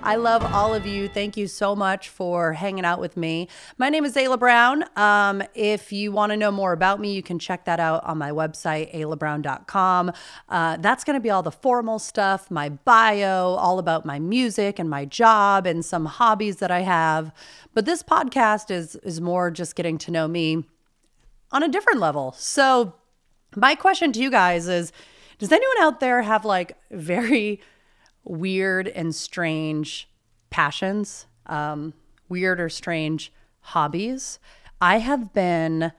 I love all of you. Thank you so much for hanging out with me. My name is Ayla Brown. If you want to know more about me, you can check that out on my website, aylabrown.com. That's going to be all the formal stuff, my bio, all about my music and my job and some hobbies that I have. But this podcast is more just getting to know me on a different level. So my question to you guys is, does anyone out there have like very weird and strange passions, weird or strange hobbies? I have been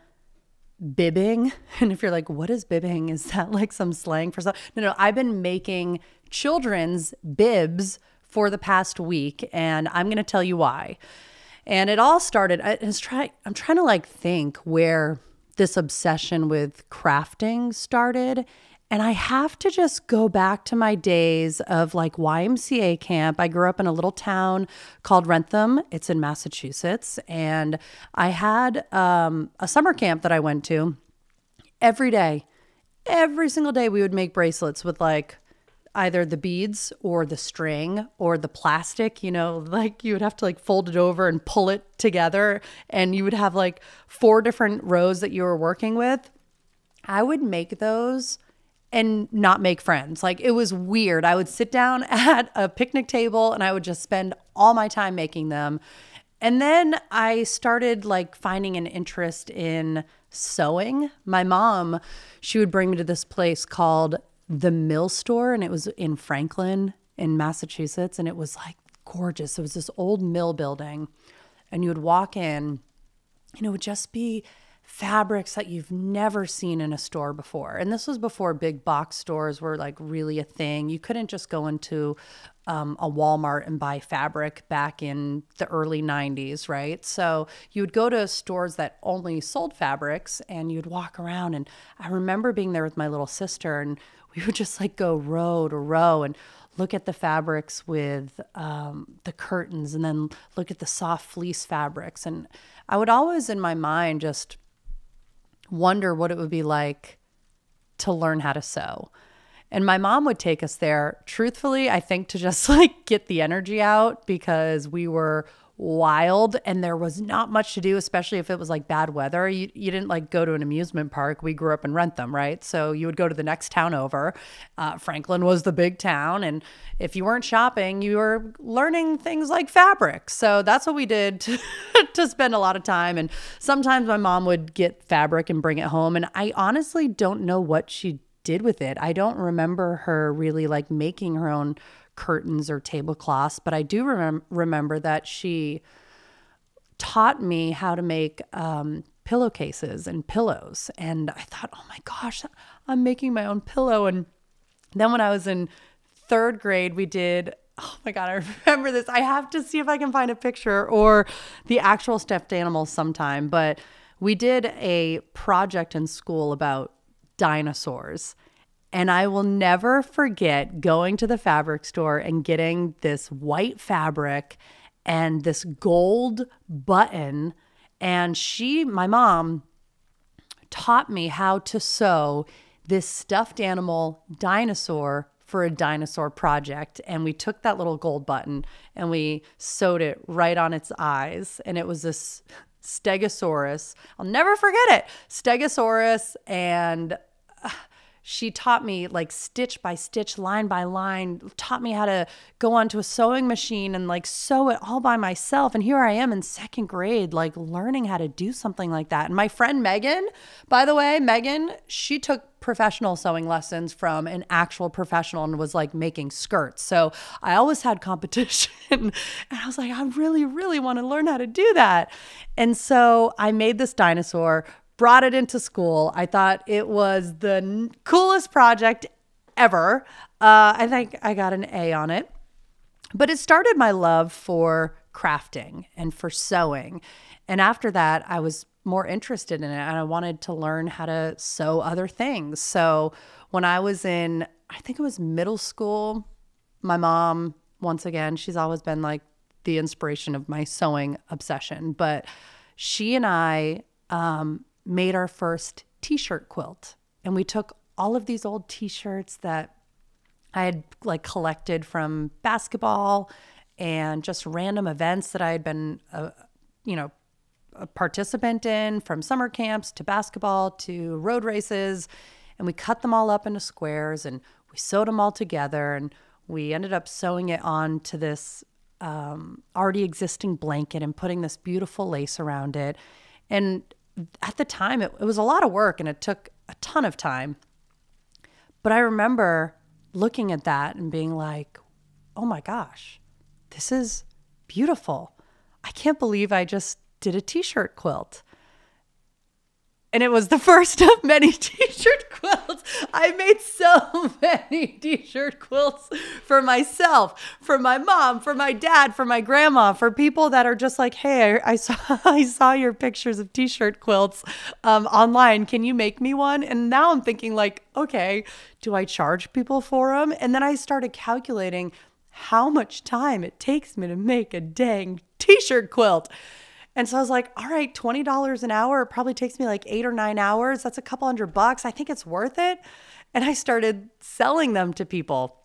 bibbing. And if you're like, what is bibbing? Is that like some slang for something? No, I've been making children's bibs for the past week, and I'm going to tell you why. And it all started, I'm trying to like think where this obsession with crafting started. And I have to just go back to my days of like YMCA camp. I grew up in a little town called Rentham. It's in Massachusetts. And I had a summer camp that I went to every day. Every single day we would make bracelets with like either the beads or the string or the plastic, like you would have to like fold it over and pull it together. And you would have like 4 different rows that you were working with. I would make those and not make friends. Like, it was weird. I would sit down at a picnic table and I would just spend all my time making them. And then I started like finding an interest in sewing. My mom, she would bring me to this place called the Mill Store, and it was in Franklin in Massachusetts. And it was like gorgeous. It was this old mill building, and you would walk in and it would just be fabrics that you've never seen in a store before. And this was before big box stores were like really a thing. You couldn't just go into a Walmart and buy fabric back in the early 90s, right? So you would go to stores that only sold fabrics and you'd walk around. And I remember being there with my little sister, and we would just like go row to row and look at the fabrics with the curtains, and then look at the soft fleece fabrics. And I would always in my mind just wonder what it would be like to learn how to sew. And my mom would take us there, truthfully, I think to just like get the energy out, because we were wild and there was not much to do, especially if it was like bad weather. You didn't like go to an amusement park. We grew up in Rentham, right? So you would go to the next town over. Franklin was the big town. And if you weren't shopping, you were learning things like fabric. So that's what we did to spend a lot of time. And sometimes my mom would get fabric and bring it home. And I honestly don't know what she did with it. I don't remember her really like making her own curtains or tablecloths, but I do remember that she taught me how to make pillowcases and pillows. And I thought, oh my gosh, I'm making my own pillow. And then when I was in 3rd grade, we did, oh my God, I remember this. I have to see if I can find a picture or the actual stuffed animal sometime. But we did a project in school about dinosaurs. And I will never forget going to the fabric store and getting this white fabric and this gold button. And my mom taught me how to sew this stuffed animal dinosaur for a dinosaur project. And we took that little gold button and we sewed it right on its eyes. And it was this Stegosaurus. I'll never forget it. Stegosaurus. And she taught me like stitch by stitch, line by line, taught me how to go onto a sewing machine and like sew it all by myself. And here I am in 2nd grade, like learning how to do something like that. And my friend Megan, by the way, she took professional sewing lessons from an actual professional and was like making skirts. So I always had competition and I was like, I really, really want to learn how to do that. And so I made this dinosaur, brought it into school. I thought it was the coolest project ever. I think I got an A on it. But it started my love for crafting and for sewing. And after that, I was more interested in it and I wanted to learn how to sew other things. So when I was in, I think it was middle school, my mom, once again, she's always been like the inspiration of my sewing obsession, but she and I made our first t-shirt quilt. And we took all of these old t-shirts that I had like collected from basketball and just random events that I had been, a participant in, from summer camps to basketball to road races. And we cut them all up into squares and we sewed them all together, and we ended up sewing it onto this already existing blanket and putting this beautiful lace around it. And at the time, it was a lot of work and it took a ton of time. But I remember looking at that and being like, oh my gosh, this is beautiful. I can't believe I just did a t-shirt quilt. And it was the first of many t-shirt quilts. I made so many t-shirt quilts for myself, for my mom, for my dad, for my grandma, for people that are just like, hey, I saw your pictures of t-shirt quilts online. Can you make me one? And now I'm thinking like, okay, do I charge people for them? And then I started calculating how much time it takes me to make a dang t-shirt quilt. And so I was like, all right, $20 an hour. It probably takes me like 8 or 9 hours. That's a couple $100. I think it's worth it. And I started selling them to people.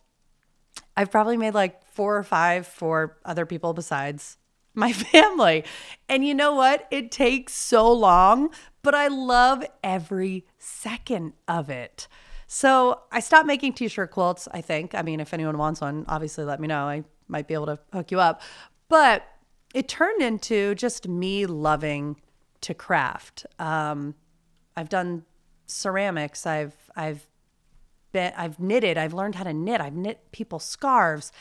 I've probably made like 4 or 5 for other people besides my family. And you know what? It takes so long, but I love every second of it. So I stopped making t-shirt quilts, I think. I mean, if anyone wants one, obviously let me know. I might be able to hook you up. But it turned into just me loving to craft. I've done ceramics. I've knitted. I've learned how to knit. I've knit people's scarves.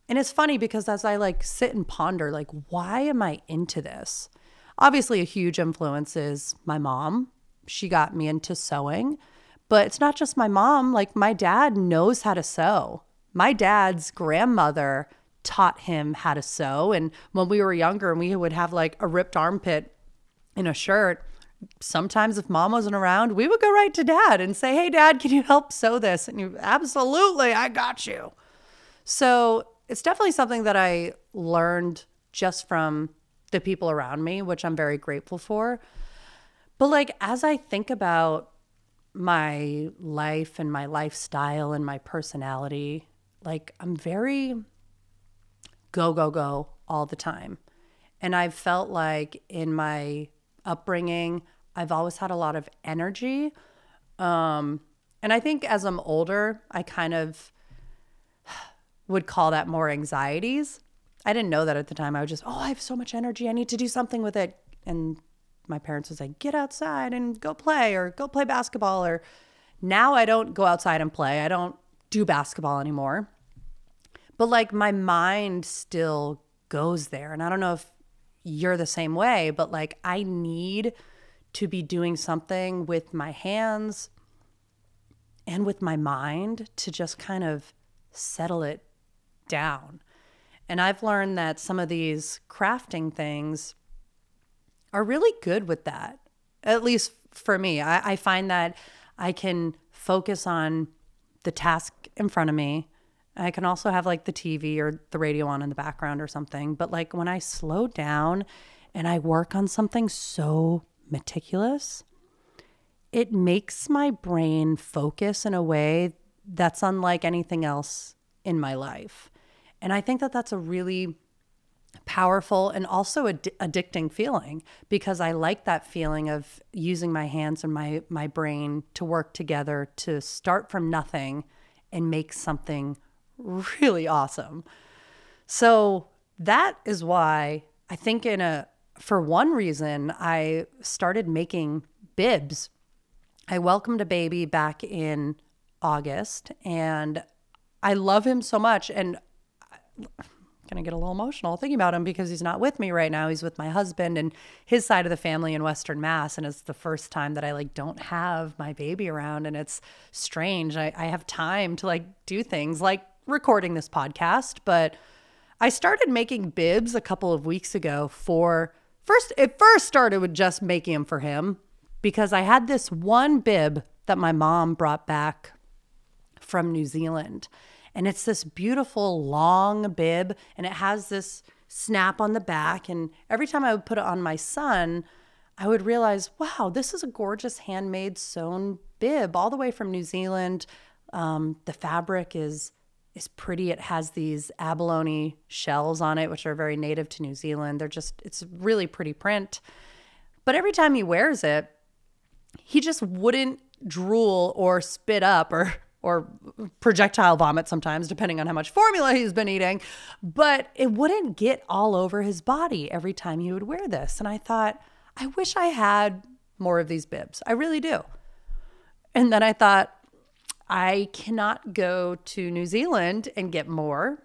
And it's funny because as I like sit and ponder, like, why am I into this? Obviously, a huge influence is my mom. She got me into sewing. But it's not just my mom. Like, my dad knows how to sew. My dad's grandmother taught him how to sew. And when we were younger and we would have like a ripped armpit in a shirt, sometimes if mom wasn't around, we would go right to dad and say, hey, dad, can you help sew this? And you, absolutely, I got you. So it's definitely something that I learned just from the people around me, which I'm very grateful for. But like, as I think about my life and my lifestyle and my personality, like I'm very go all the time. And I've felt like in my upbringing, I've always had a lot of energy. And I think as I'm older, I kind of would call that more anxieties. I didn't know that at the time. I was just, I have so much energy. I need to do something with it. And my parents would say, get outside and go play, or go play basketball. Or now I don't go outside and play. I don't do basketball anymore. But like my mind still goes there. And I don't know if you're the same way, but like I need to be doing something with my hands and with my mind to just kind of settle it down. And I've learned that some of these crafting things are really good with that. At least for me, I find that I can focus on the task in front of me. I can also have like the TV or the radio on in the background or something. But like when I slow down and I work on something so meticulous, it makes my brain focus in a way that's unlike anything else in my life. And I think that that's a really powerful and also addicting feeling, because I like that feeling of using my hands and my brain to work together to start from nothing and make something really awesome. So that is why I think for one reason, I started making bibs. I welcomed a baby back in August and I love him so much. And I'm going to get a little emotional thinking about him because he's not with me right now. He's with my husband and his side of the family in Western Mass. And it's the first time that I like don't have my baby around, and it's strange. I have time to like do things like recording this podcast, but I started making bibs a couple of weeks ago it first started with just making them for him, because I had this one bib that my mom brought back from New Zealand. And it's this beautiful long bib, and it has this snap on the back. And every time I would put it on my son, I would realize, wow, this is a gorgeous handmade sewn bib all the way from New Zealand. The fabric is pretty. It has these abalone shells on it, which are very native to New Zealand. It's really pretty print. But every time he wears it, he just wouldn't drool or spit up or projectile vomit sometimes, depending on how much formula he's been eating. But it wouldn't get all over his body every time he would wear this. And I thought, I wish I had more of these bibs. I really do. And then I thought, I cannot go to New Zealand and get more.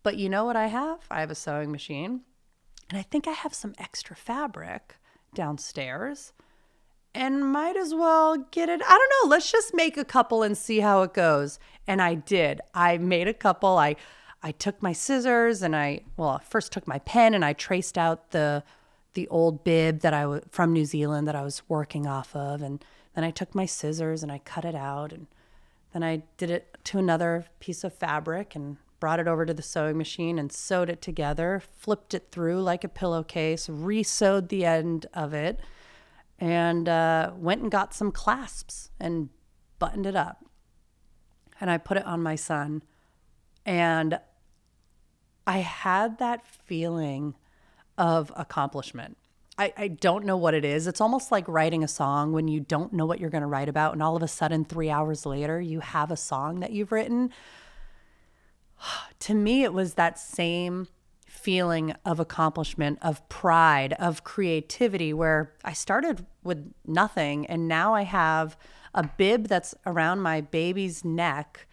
But you know what I have? I have a sewing machine. And I think I have some extra fabric downstairs. And might as well get it. I don't know. Let's just make a couple and see how it goes. And I did. I made a couple. I took my scissors and I first took my pen and I traced out the old bib that from New Zealand that I was working off of. And then I took my scissors and I cut it out. And then I did it to another piece of fabric and brought it over to the sewing machine and sewed it together, flipped it through like a pillowcase, re-sewed the end of it, and went and got some clasps and buttoned it up. And I put it on my son. And I had that feeling of accomplishment. I don't know what it is. It's almost like writing a song when you don't know what you're going to write about, and all of a sudden 3 hours later you have a song that you've written. To me, it was that same feeling of accomplishment, of pride, of creativity, where I started with nothing and now I have a bib that's around my baby's neck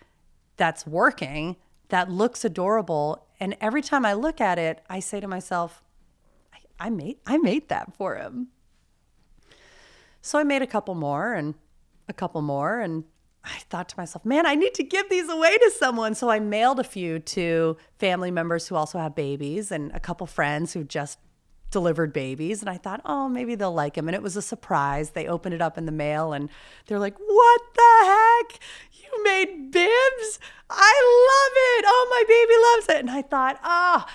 that's working, that looks adorable. And every time I look at it, I say to myself, I made that for him. So I made a couple more and a couple more, and I thought to myself, man, I need to give these away to someone. So I mailed a few to family members who also have babies and a couple friends who just delivered babies. And I thought, oh, maybe they'll like them. And it was a surprise. They opened it up in the mail and they're like, what the heck? You made bibs? I love it. Oh, my baby loves it. And I thought,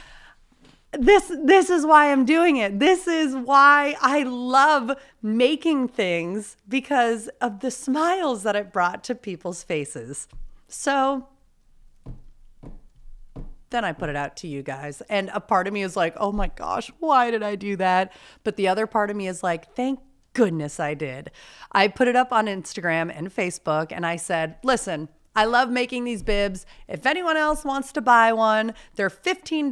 this is why I'm doing it. This is why I love making things, because of the smiles that it brought to people's faces. So then I put it out to you guys. And a part of me is like, oh my gosh, why did I do that? But the other part of me is like, thank goodness I did. I put it up on Instagram and Facebook and I said, listen, I love making these bibs. If anyone else wants to buy one, they're $15.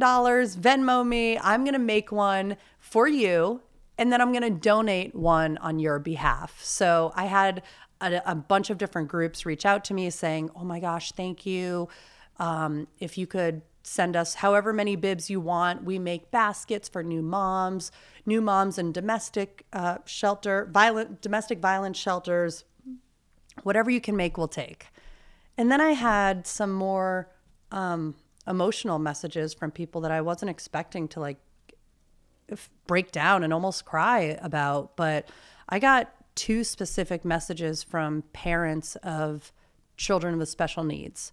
Venmo me. I'm going to make one for you. And then I'm going to donate one on your behalf. So I had a bunch of different groups reach out to me saying, oh my gosh, thank you. If you could send us however many bibs you want. We make baskets for new moms in domestic domestic violence shelters. Whatever you can make, we'll take. And then I had some more emotional messages from people that I wasn't expecting to like break down and almost cry about. But I got 2 specific messages from parents of children with special needs.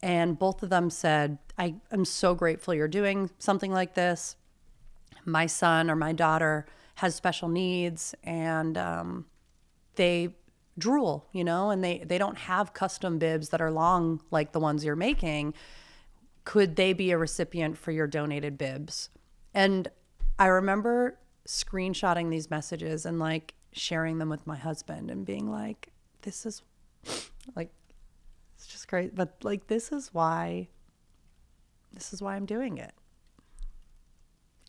And both of them said, I'm so grateful you're doing something like this. My son or my daughter has special needs and they drool, and they don't have custom bibs that are long like the ones you're making. Could they be a recipient for your donated bibs? And I remember screenshotting these messages and like sharing them with my husband and being like, this is like, it's just great. But like, this is why I'm doing it.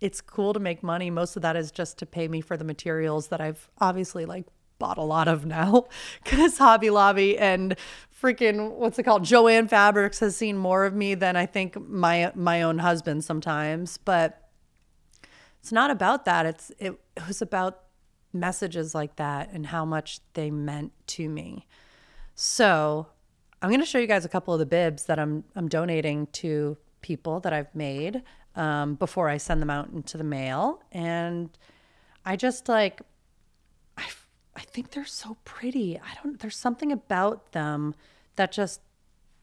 It's cool to make money. Most of that is just to pay me for the materials that I've obviously like bought a lot of now, because Hobby Lobby and freaking what's it called, Joann Fabrics has seen more of me than I think my own husband sometimes. But it's not about that. It was about messages like that and how much they meant to me. So I'm going to show you guys a couple of the bibs that I'm donating to people that I've made before I send them out into the mail. And I just like, I think they're so pretty. There's something about them that just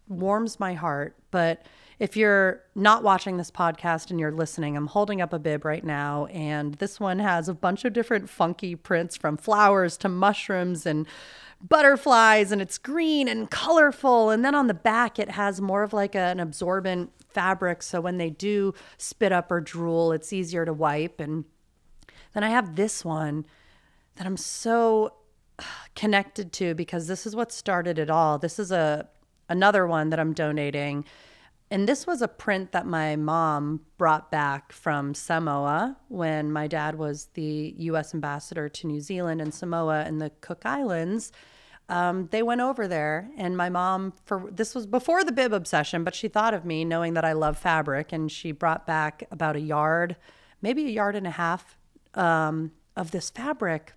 warms my heart. But If you're not watching this podcast and you're listening, I'm holding up a bib right now, and this one has a bunch of different funky prints from flowers to mushrooms and butterflies, and it's green and colorful. And then on the back, it has more of like an absorbent fabric, so when they do spit up or drool, it's easier to wipe. And then I have this one that I'm so connected to because this is what started it all. This is another one that I'm donating. And this was a print that my mom brought back from Samoa when my dad was the U.S. ambassador to New Zealand and Samoa and the Cook Islands. They went over there, and my mom, this was before the bib obsession, but she thought of me knowing that I love fabric, and she brought back about a yard, maybe a yard and a half of this fabric.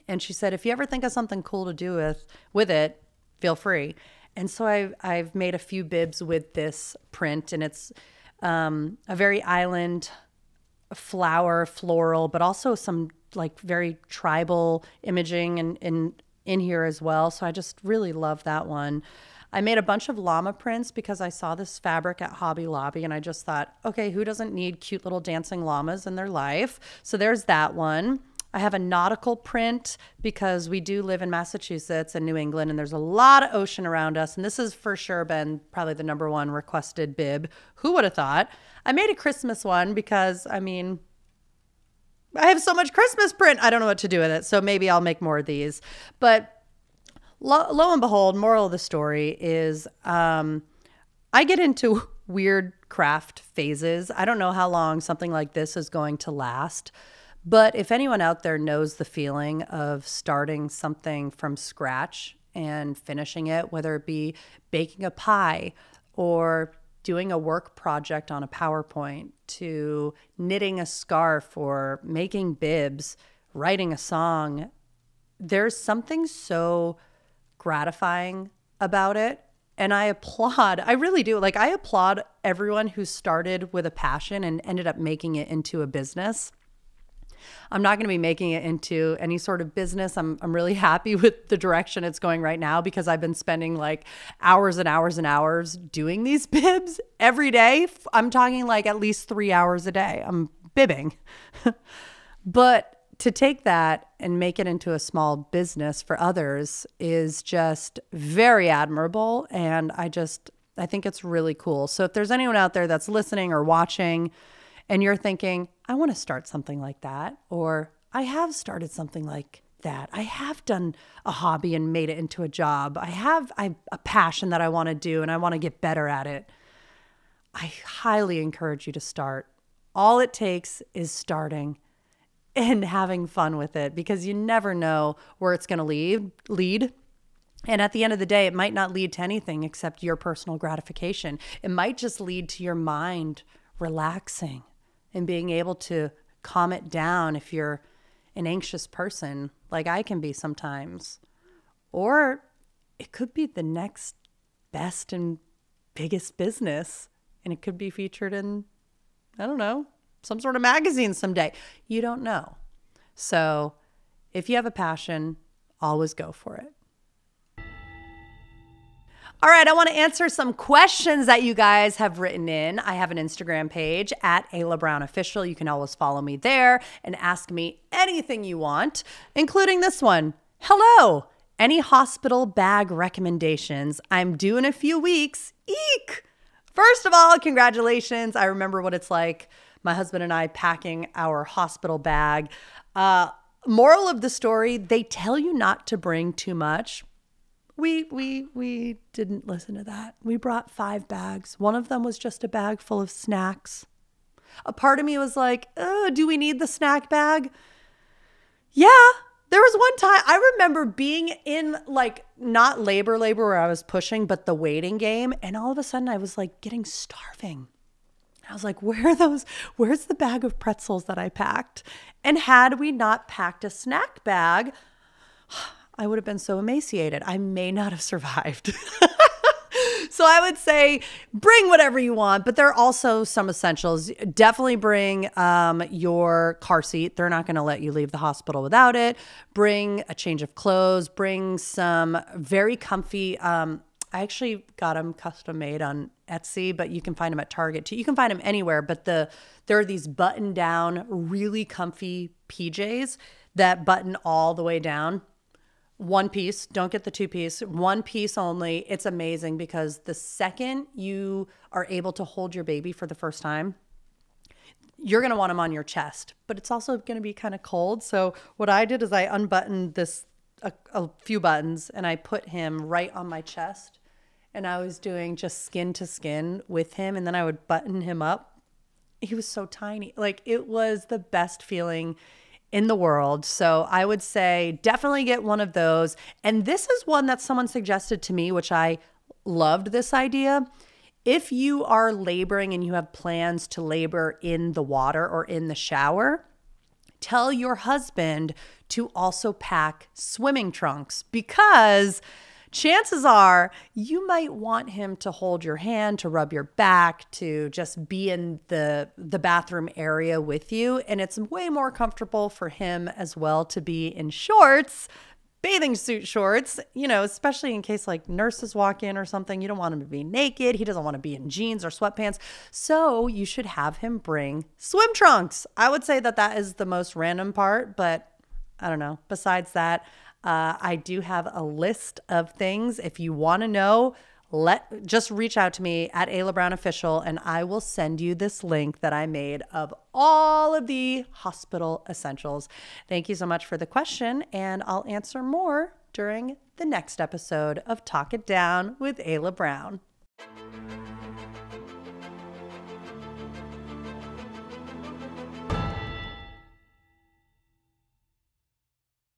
And she said, if you ever think of something cool to do with it, feel free. And so I've made a few bibs with this print, and it's a very island floral, but also some like very tribal imaging in here as well. So I just really love that one. I made a bunch of llama prints because I saw this fabric at Hobby Lobby, and I just thought, okay, who doesn't need cute little dancing llamas in their life? So there's that one. I have a nautical print because we do live in Massachusetts and New England, and there's a lot of ocean around us. And this has for sure been probably the #1 requested bib. Who would have thought? I made a Christmas one because, I mean, I have so much Christmas print. I don't know what to do with it. So maybe I'll make more of these. But lo and behold, moral of the story is I get into weird craft phases. I don't know how long something like this is going to last. But if anyone out there knows the feeling of starting something from scratch and finishing it, whether it be baking a pie or doing a work project on a PowerPoint to knitting a scarf or making bibs, writing a song, there's something so gratifying about it. And I really do. Like, I applaud everyone who started with a passion and ended up making it into a business. I'm not going to be making it into any sort of business. I'm really happy with the direction it's going right now because I've been spending like hours and hours and hours doing these bibs every day. I'm talking like at least 3 hours a day. I'm bibbing. But to take that and make it into a small business for others is just very admirable. And I think it's really cool. So if there's anyone out there that's listening or watching and you're thinking, I want to start something like that, or I have started something like that. I have done a hobby and made it into a job. I have a passion that I want to do and I want to get better at it. I highly encourage you to start. All it takes is starting and having fun with it because you never know where it's going to lead. And at the end of the day, it might not lead to anything except your personal gratification. It might just lead to your mind relaxing and being able to calm it down if you're an anxious person like I can be sometimes. Or it could be the next best and biggest business, and it could be featured in, I don't know, some sort of magazine someday. You don't know. So if you have a passion, always go for it. All right, I want to answer some questions that you guys have written in. I have an Instagram page at Ayla Brown Official. You can always follow me there and ask me anything you want, including this one. Hello, any hospital bag recommendations? I'm due in a few weeks. Eek! First of all, congratulations. I remember what it's like, my husband and I packing our hospital bag. Moral of the story, they tell you not to bring too much. We didn't listen to that. We brought 5 bags. One of them was just a bag full of snacks. A part of me was like, do we need the snack bag? Yeah. There was one time I remember being in like not labor where I was pushing, but the waiting game. And all of a sudden I was like getting starving. I was like, where's the bag of pretzels that I packed? And had we not packed a snack bag, I would have been so emaciated. I may not have survived. So I would say bring whatever you want, but there are also some essentials. Definitely bring your car seat. They're not going to let you leave the hospital without it. Bring a change of clothes. Bring some very comfy I actually got them custom made on Etsy, but you can find them at Target too. You can find them anywhere, but there are these button down, really comfy PJs that button all the way down. One piece, don't get the two piece, one piece only. It's amazing because the second you are able to hold your baby for the first time, you're going to want them on your chest, but it's also going to be kind of cold. So what I did is I unbuttoned a few buttons and I put him right on my chest, and I was doing just skin to skin with him. And then I would button him up. He was so tiny. Like, it was the best feeling in the world. So I would say definitely get one of those. And this is one that someone suggested to me, which I loved this idea. If you are laboring and you have plans to labor in the water or in the shower, tell your husband to also pack swimming trunks, because chances are you might want him to hold your hand, to rub your back, to just be in the bathroom area with you. And it's way more comfortable for him as well to be in shorts, bathing suit shorts, especially in case like nurses walk in or something. You don't want him to be naked. He doesn't want to be in jeans or sweatpants. So you should have him bring swim trunks. I would say that is the most random part, but I don't know. Besides that, I do have a list of things. If you want to know, just reach out to me at Ayla Brown Official, and I will send you this link that I made of all of the hospital essentials. Thank you so much for the question, and I'll answer more during the next episode of Talk It Down with Ayla Brown.